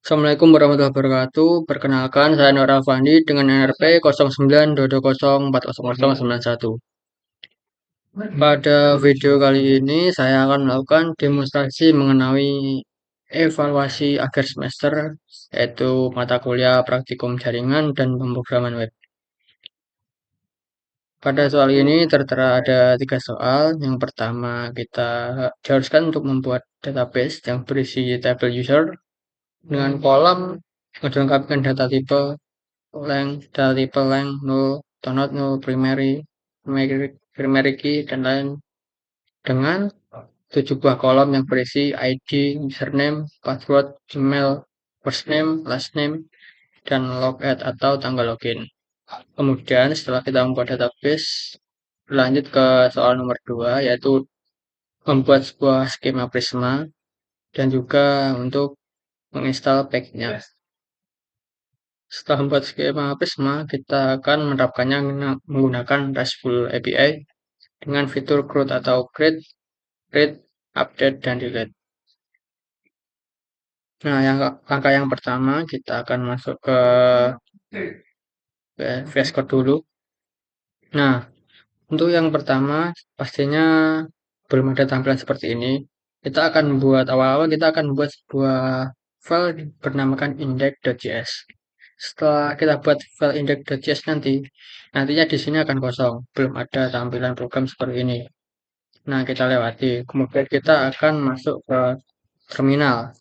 Assalamualaikum warahmatullahi wabarakatuh. Perkenalkan, saya Nur Alfandi dengan NRP 0922040091. Pada video kali ini, saya akan melakukan demonstrasi mengenai evaluasi akhir semester, yaitu mata kuliah praktikum jaringan dan pemrograman web. Pada soal ini tertera ada 3 soal. Yang pertama, kita diharuskan untuk membuat database yang berisi tabel user dengan kolom yang dilengkapi dengan data tipe length, null, atau not null, primary key, dan lain dengan 7 buah kolom yang berisi ID, username, password, email, first name, last name, dan logadd atau tanggal login. Kemudian setelah kita membuat database, berlanjut ke soal nomor 2, yaitu membuat sebuah skema Prisma dan juga untuk menginstal package-nya. Setelah membuat skema Prisma, kita akan menerapkannya menggunakan RESTful API dengan fitur CRUD atau create, read, update, dan delete. Nah, langkah yang pertama kita akan masuk ke VS Code dulu. Nah, untuk yang pertama pastinya belum ada tampilan seperti ini. Awal-awal kita akan membuat sebuah file bernamakan index.js. Setelah kita buat file index.js nantinya di sini akan kosong, belum ada tampilan program seperti ini. Nah, kita lewati. Kemudian kita akan masuk ke terminal.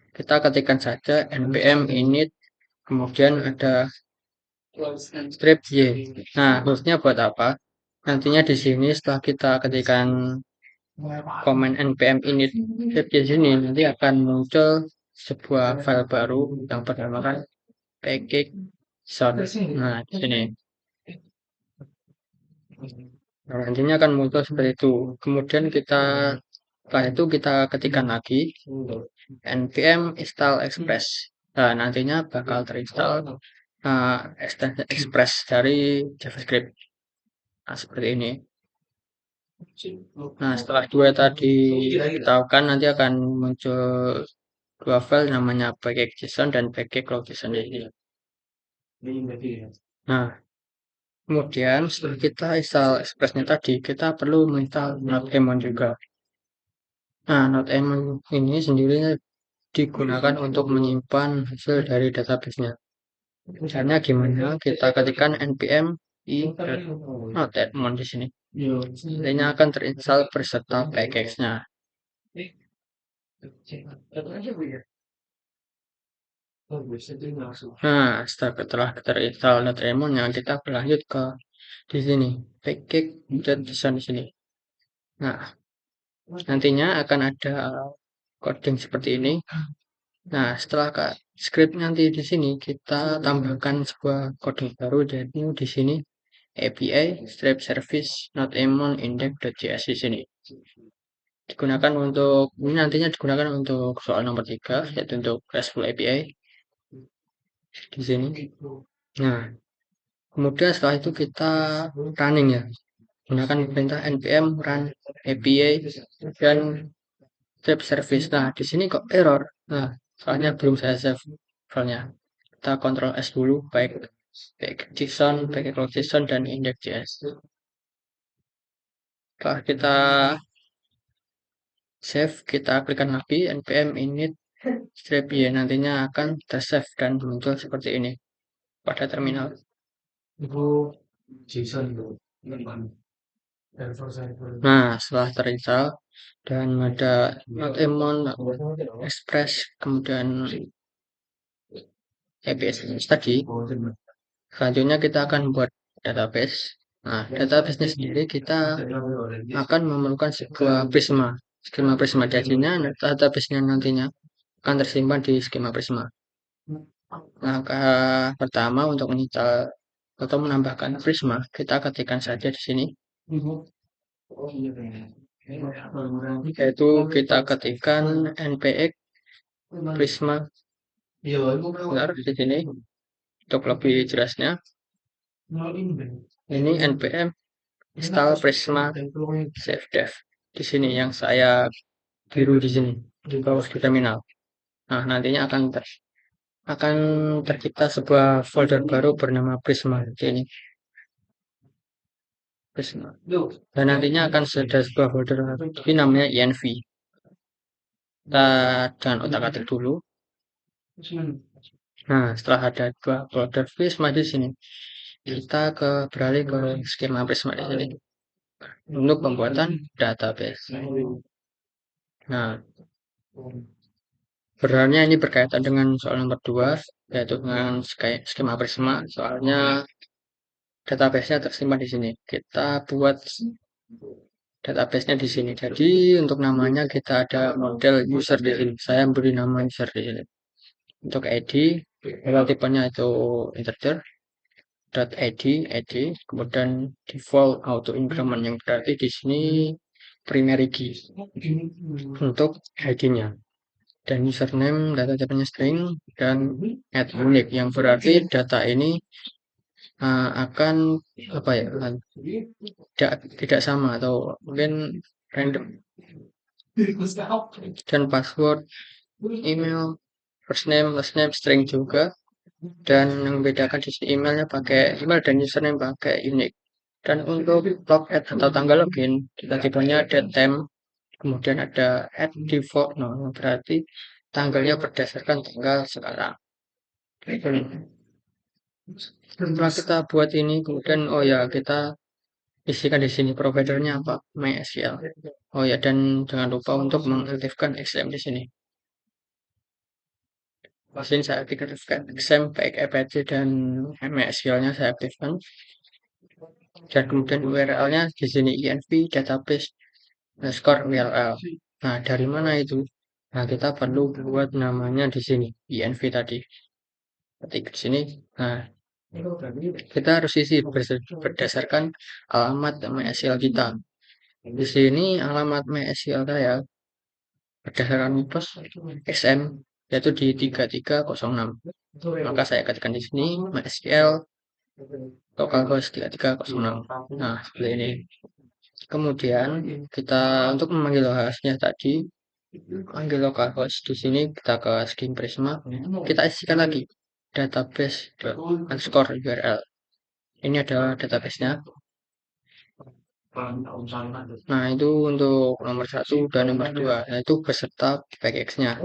Kita ketikkan saja npm init, kemudian ada strip y. Nah, maksudnya buat apa? Nantinya di sini setelah kita ketikkan komen npm init strip y sini, nanti akan muncul sebuah file baru yang bernamakan package.json. Nah, di sini. Nah, nantinya akan muncul seperti itu. Kemudian setelah itu kita ketikkan lagi npm install express. Nah, nantinya bakal terinstall extension express dari JavaScript. Nah, seperti ini. Nah, setelah dua tadi kita akan nanti akan muncul dua file namanya package.json dan package.json ini. Nah, kemudian setelah kita install expressnya tadi, kita perlu menginstal Node-emon juga. Nah, Node-emon ini sendiri digunakan untuk menyimpan hasil dari database-nya. Misalnya gimana? Kita ketikkan npm i.node-emon di sini. Nantinya akan terinstall beserta package-nya. Nah, setelah terinstall Node-emon-nya, kita berlanjut ke di sini, package.json di sini. Nah, nantinya akan ada coding seperti ini. Nah, setelah script nanti di sini kita tambahkan sebuah coding baru, jadi di sini API strip service node-emon index.js di sini. Nantinya digunakan untuk soal nomor 3, yaitu untuk RESTful API di sini. Nah, kemudian setelah itu kita running ya, gunakan perintah npm run API dan strip service. Nah, di sini kok error. Nah, soalnya belum saya save filenya. Kita Ctrl S dulu, baik JSON, JSON, dan index.js. Setelah kita save, kita klikkan lagi npm init strip y, nantinya akan tersave dan muncul seperti ini pada terminal. Nah, setelah terinstall dan ada Node-emon, Express, kemudian APS tadi, selanjutnya kita akan buat database. Nah, database-nya sendiri kita akan memerlukan sebuah Prisma. Skema Prisma jadinya database-nya nantinya akan tersimpan di skema Prisma. Langkah pertama untuk menginstal atau menambahkan Prisma, kita ketikkan saja di sini. Yaitu kita ketikkan npx Prisma. Benar di sini. Untuk lebih jelasnya, ini npm install Prisma save dev. Di sini yang saya biru di sini di bawah di terminal. Nah, nantinya akan akan tercipta sebuah folder baru bernama Prisma. Ini Prisma. Dan nantinya akan ada sebuah folder baru, ini namanya INV. Kita jangan otak-atik dulu. Nah, setelah ada dua folder Prisma di sini, kita beralih ke skema Prisma di sini untuk pembuatan database. Nah, sebenarnya ini berkaitan dengan soal nomor 2, yaitu dengan skema Prisma. Soalnya database-nya tersimpan di sini. Kita buat database-nya di sini. Jadi untuk namanya kita ada model user di sini. Saya beri nama user di sini. Untuk ID, tipenya itu integer. .id, kemudian default auto increment yang berarti di sini primary key untuk ID-nya. Dan username data tipenya string dan add unique yang berarti data ini akan apa ya, tidak sama atau mungkin random. Dan password, email, first name, last name, string juga. Dan yang membedakan di sini emailnya pakai email dan username pakai unique. Dan untuk login atau tanggal login, kita tipenya date time, kemudian ada add default, berarti tanggalnya berdasarkan tanggal sekarang. Setelah kita buat ini, kemudian kita isikan di sini providernya apa, MySQL. Oh ya, dan jangan lupa untuk mengaktifkan XAMPP di sini. Di sini saya aktifkan XAMPP, baik Apache dan MySQL-nya saya aktifkan. Dan kemudian URL-nya di sini env database underscore URL. Nah, dari mana itu? Nah, kita perlu buat namanya di sini, env tadi. Ketik di sini. Nah, kita harus isi berdasarkan alamat MySQL kita. Di sini alamat MySQL saya berdasarkan pos XM yaitu di 3306. Maka saya ketikkan di sini MySQL localhost 3306. Nah, seperti ini. Kemudian kita untuk memanggil hostnya tadi, panggil localhost di sini kita ke scheme Prisma, kita isikan lagi database underscore URL. Ini ada database-nya. Nah, itu untuk nomor 1 dan nomor 2, yaitu beserta PKX-nya.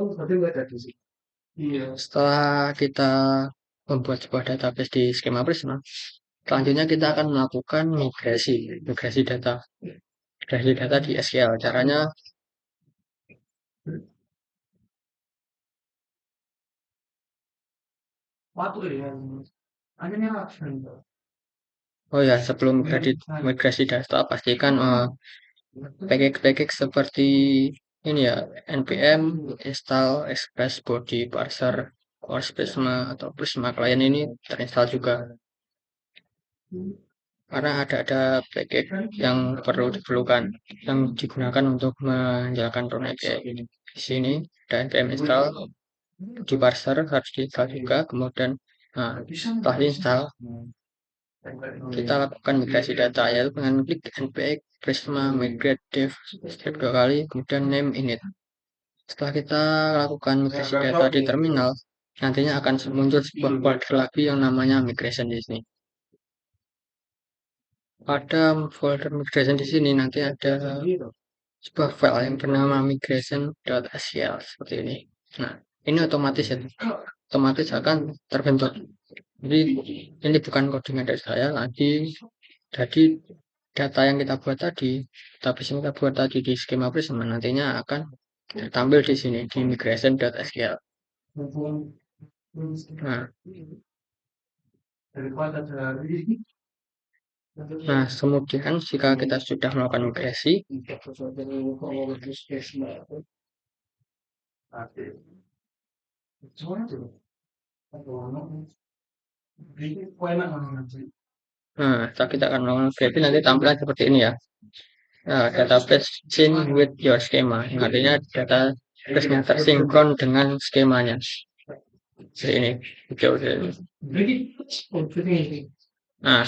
Setelah kita membuat sebuah database di skema Prisma, selanjutnya kita akan melakukan migrasi data di SQL. Caranya sebelum migrasi data pastikan package seperti ini ya, npm install express body parser or Prisma atau Prisma client ini terinstall juga. Karena ada package yang perlu diperlukan yang digunakan untuk menjalankan Chrome di sini. Dan npm install di parser harus diinstal juga. Kemudian setelah diinstal kita lakukan migrasi data yaitu dengan klik npx prisma migrate dev setiap 2 kali, kemudian name init. Setelah kita lakukan migrasi data di terminal, nantinya akan muncul sebuah folder lagi yang namanya migration di sini. Pada folder migration di sini nanti ada sebuah file yang bernama migration.sql seperti ini. Nah, ini otomatis akan terbentuk. Jadi ini bukan codingan dari saya lagi. Jadi data yang kita buat tadi, database yang kita buat tadi di skema Prisma nantinya akan tampil di sini di migration.sql. Nah, kemudian jika kita sudah melakukan migrasi, setelah kita akan melakukan migrasi nanti tampilan seperti ini ya. Database sync with your schema, artinya database-nya tersinkron dengan skemanya. Seperti ini. Nah,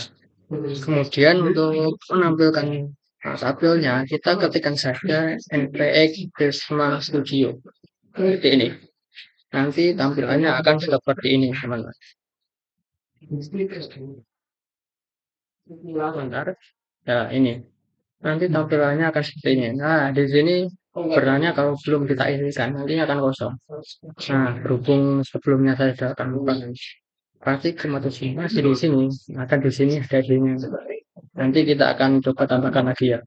kemudian untuk menampilkan tabelnya, kita ketikkan saja npx prisma studio seperti ini. Nanti tampilannya akan seperti ini, teman-teman. Bentar. Ya, ini. Nanti tampilannya akan seperti ini. Nah, di sini beranya kalau belum kita isikan, nantinya akan kosong. Nah, berhubung sebelumnya saya sudah akan buka, pasti semua masih di sini. Maka di sini ada sini. Nanti kita akan coba tambahkan lagi ya.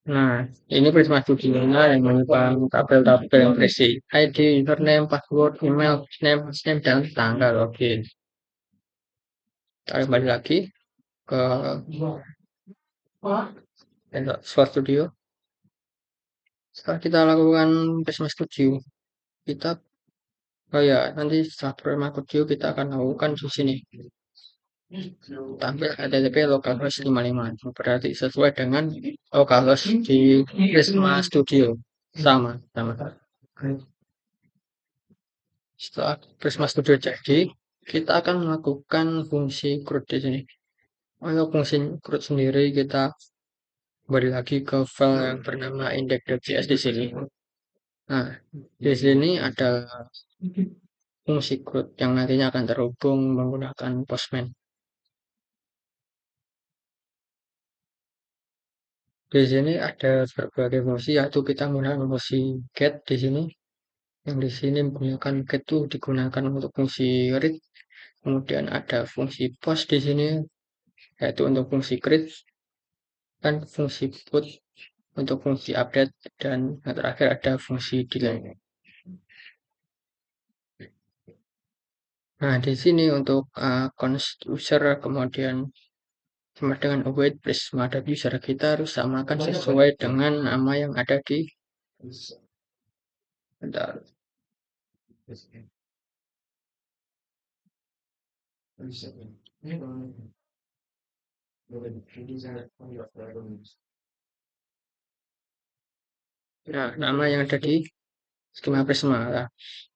Nah, ini Prisma Studio yang menyimpan tabel-tabel yang berisi ID, username, password, email, name, dan tanggal login. Kita kembali lagi ke Visual Studio. Setelah kita lakukan Prisma Studio, kita oh ya, nanti setelah Prisma Studio kita akan lakukan di sini. Tampil HTTP localhost 55. Berarti sesuai dengan localhost di Prisma Studio. Sama. Setelah Prisma Studio jadi, kita akan melakukan fungsi CRUD di sini. Untuk fungsi CRUD sendiri kita kembali lagi ke file yang bernama index.js di sini. Nah, di sini ada fungsi CRUD yang nantinya akan terhubung menggunakan Postman. Di sini ada berbagai fungsi, yaitu kita menggunakan fungsi get di sini. Yang di sini menggunakan get itu digunakan untuk fungsi read. Kemudian ada fungsi post di sini, yaitu untuk fungsi create dan fungsi put untuk fungsi update, dan yang terakhir ada fungsi delete. Nah, di sini untuk const user kemudian sama dengan await prisma data user, kita harus samakan sesuai dengan nama yang ada di bentar. Nah, nama yang ada di skema prisma lah,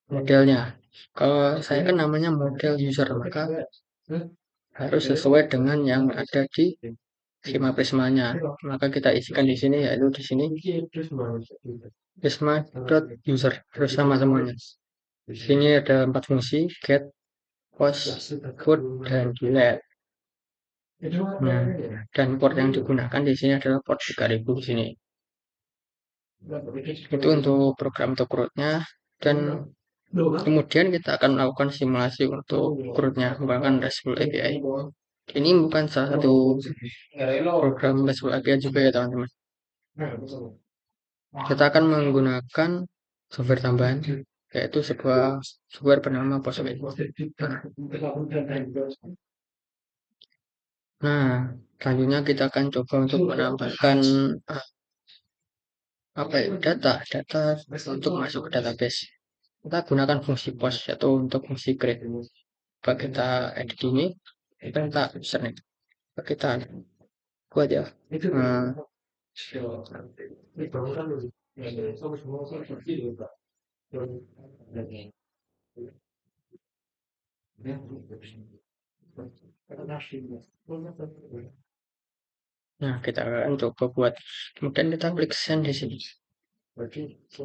modelnya. Kalau saya kan namanya model user, maka harus sesuai dengan yang ada di skema prismanya. Maka kita isikan di sini, yaitu di sini prisma.user harus sama semuanya. Di sini ada 4 fungsi: get, post, put, dan delete. Nah, dan port yang digunakan di sini adalah port 3000 di sini. Itu untuk program untuk CRUD-nya, dan kemudian kita akan melakukan simulasi untuk CRUD-nya menggunakan RESTful API. Ini bukan salah satu program RESTful API juga ya teman-teman. Kita akan menggunakan software tambahan, yaitu sebuah software bernama Postman. Nah, selanjutnya kita akan coba untuk menambahkan data untuk masuk ke database. Kita gunakan fungsi post, yaitu untuk fungsi create. Coba kita edit ini, kita username. Kita buat ya. Nah, kita akan coba buat. Kemudian kita klik send di sini.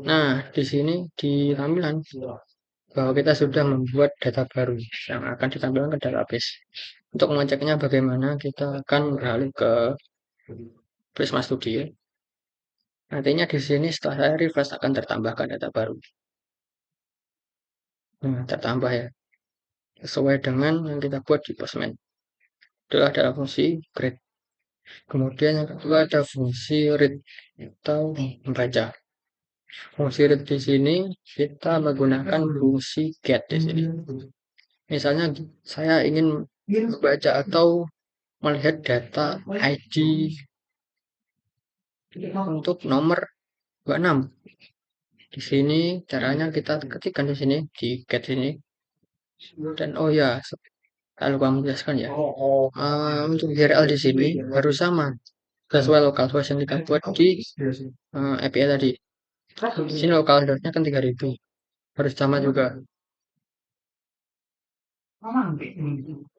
Nah, di sini di tampilan bahwa kita sudah membuat data baru yang akan ditampilkan ke database. Untuk mengeceknya bagaimana, kita akan beralih ke Prisma Studio. Nantinya di sini setelah saya refresh akan tertambahkan data baru. Nah, tertambah ya, sesuai dengan yang kita buat di Postman. Itu adalah fungsi create. Kemudian yang kedua ada fungsi read atau membaca. Fungsi read di sini kita menggunakan fungsi get di sini. Misalnya saya ingin membaca atau melihat data ID untuk nomor 26. Di sini caranya kita ketikkan di sini di get ini. Dan oh ya, saya lupa menjelaskan ya. Untuk URL di sini harus sama sesuai localhost yang kita buat di API tadi. Di sini localhostnya kan 3000, harus sama juga.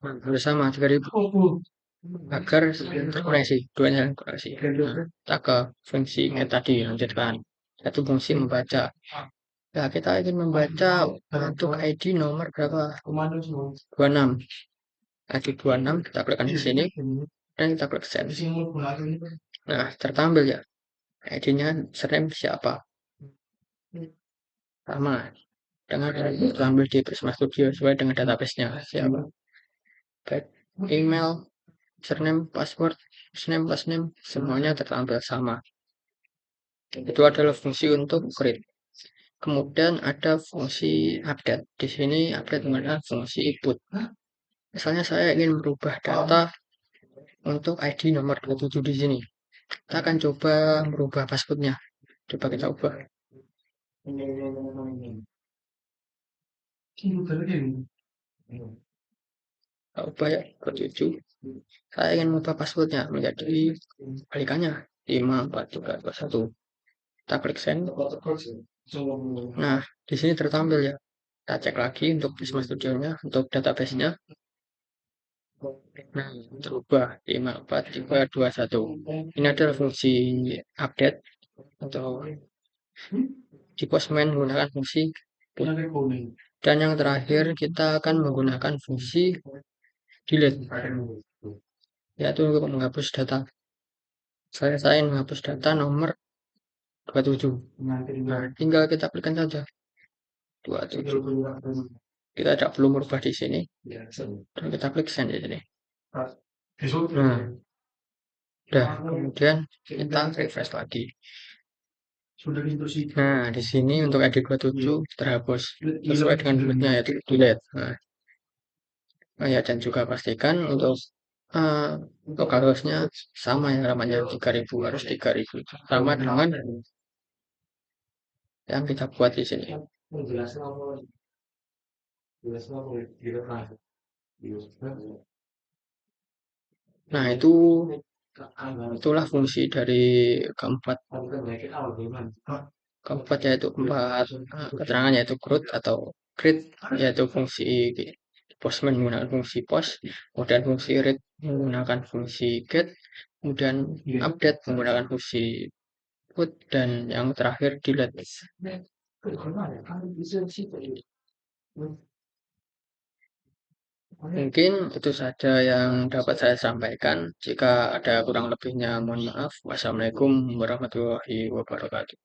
Harus sama 3000 agar terkoneksi, duanya terkoneksi. Nah, kita ke fungsi get tadi lanjutkan. Satu fungsi membaca. Ya, kita ingin membaca untuk ID nomor berapa? 26. ID 26 kita klikkan di sini dan kita klik send. Nah, tertampil ya. ID-nya surname siapa? Sama dengan tertampil di Prisma Studio sesuai dengan database-nya siapa. Baik, email, surname, password, username, last name, semuanya tertampil sama. Itu adalah fungsi untuk create. Kemudian ada fungsi update. Di sini update menggunakan fungsi input. Misalnya saya ingin merubah data untuk ID nomor 27 di sini. Kita akan coba merubah passwordnya. Coba kita ubah. Kita ubah ya, 27. Saya ingin mengubah passwordnya menjadi kebalikannya 5431. Kita klik send. Nah, di sini tertampil ya. Kita cek lagi untuk Prisma Studio-nya, untuk database-nya. Nah, berubah 5431. Ini adalah fungsi update atau di Postman menggunakan fungsi put. Dan yang terakhir kita akan menggunakan fungsi delete, yaitu untuk menghapus data. Saya ingin menghapus data nomor 27. Nah, tinggal kita klikkan saja 27. Kita tidak perlu merubah di sini. Dan kita klik send di sini. Nah, udah, kemudian kita refresh lagi. Nah, di sini untuk ID 27 terhapus sesuai dengan duitnya yaitu delete. Nah, ya, dan juga pastikan untuk harusnya sama yang namanya 3000 harus 3000 sama dengan yang kita buat di sini. Nah, itulah fungsi dari keempat yaitu keterangan yaitu create atau create yaitu fungsi postman menggunakan fungsi post, kemudian fungsi read menggunakan fungsi get, kemudian update menggunakan fungsi put, dan yang terakhir delete. Mungkin itu saja yang dapat saya sampaikan. Jika ada kurang lebihnya, mohon maaf. Wassalamualaikum warahmatullahi wabarakatuh.